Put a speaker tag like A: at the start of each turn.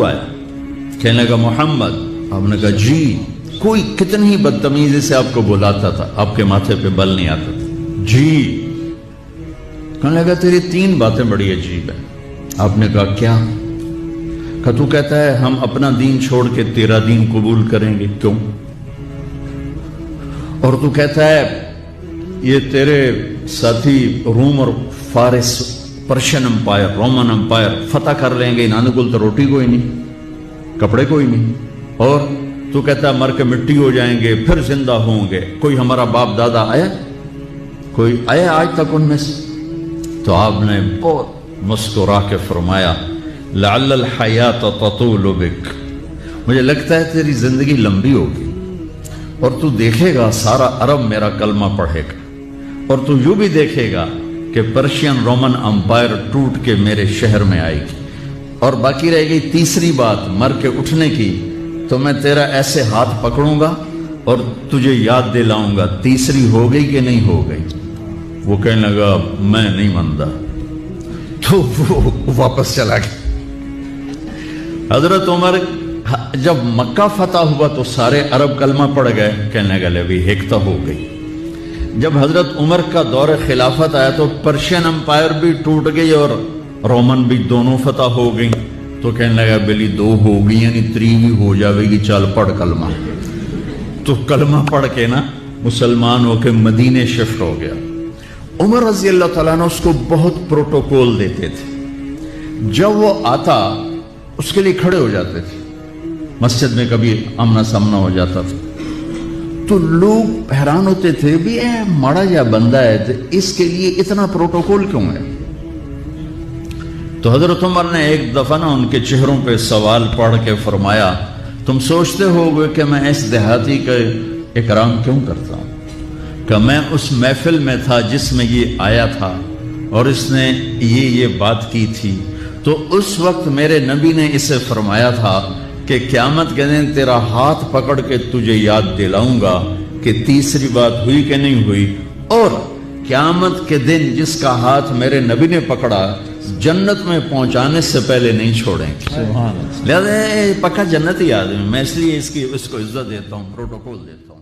A: آیا، کہنے لگا محمد، آپ نے کہا جی، کوئی کتنی ہی بدتمیزی سے آپ کو بلاتا تھا، آپ کے ماتھے پہ بل نہیں آتا تھا، جی۔ کہنے لگا تیری 3 باتیں بڑی عجیب ہیں۔ آپ نے کہا کیا؟ کہ تو کہتا ہے ہم اپنا دین چھوڑ کے تیرا دین قبول کریں گے، کیوں؟ اور تو کہتا ہے یہ تیرے ساتھی روم اور فارس، پرشین امپائر، رومن امپائر فتح کر لیں گے، انہوں نے تو روٹی کوئی نہیں، کپڑے کوئی نہیں، اور تو کہتا ہے مر کے مٹی ہو جائیں گے، پھر زندہ ہوں گے، کوئی ہمارا باپ دادا آیا؟ کوئی آیا آج تک ان میں سے؟ تو آپ نے بہت مسکرا کے فرمایا لعل الحیات تطول بک، مجھے لگتا ہے تیری زندگی لمبی ہوگی اور تو دیکھے گا سارا عرب میرا کلمہ پڑھے گا، اور تو یوں بھی دیکھے گا کہ پرشین رومن امپائر ٹوٹ کے میرے شہر میں آئے گی، اور باقی رہ گئی تیسری بات مر کے اٹھنے کی، تو میں تیرا ایسے ہاتھ پکڑوں گا اور تجھے یاد دلاؤں گا تیسری ہو گئی کہ نہیں ہو گئی۔ وہ کہنے لگا میں نہیں مانتا، تو وہ واپس چلا گیا۔ حضرت عمر جب مکہ فتح ہوا تو سارے عرب کلمہ پڑھ گئے، کہنے لگا بھی ایک تو ہو گئی۔ جب حضرت عمر کا دور خلافت آیا تو پرشین امپائر بھی ٹوٹ گئی اور رومن بھی دونوں فتح ہو گئی، تو کہنے لگا بلی 2 ہو گئی یعنی 3 بھی ہو جاوے گی، چل پڑھ کلمہ۔ تو کلمہ پڑھ کے نا مسلمان ہو کے مدینے شفٹ ہو گیا۔ عمر رضی اللہ تعالیٰ عنہ اس کو بہت پروٹوکول دیتے تھے، جب وہ آتا اس کے لیے کھڑے ہو جاتے تھے، مسجد میں کبھی آمنا سامنا ہو جاتا تھا تو لوگ حیران ہوتے تھے بھی اے ماڑا جا بندہ ہے تو اس کے لیے اتنا پروٹوکول کیوں ہے؟ تو حضرت عمر نے ایک دفعہ نا ان کے چہروں پہ سوال پڑھ کے فرمایا تم سوچتے ہو گے کہ میں اس دیہاتی کا اکرام کیوں کرتا ہوں؟ کہ میں اس محفل میں تھا جس میں یہ آیا تھا اور اس نے یہ بات کی تھی، تو اس وقت میرے نبی نے اسے فرمایا تھا کہ قیامت کے دن تیرا ہاتھ پکڑ کے تجھے یاد دلاؤں گا کہ تیسری بات ہوئی کہ نہیں ہوئی، اور قیامت کے دن جس کا ہاتھ میرے نبی نے پکڑا جنت میں پہنچانے سے پہلے نہیں چھوڑیں گے۔ لہذا پکا جنت ہی آدمی، میں اس لیے اس کو عزت دیتا ہوں، پروٹوکول دیتا ہوں۔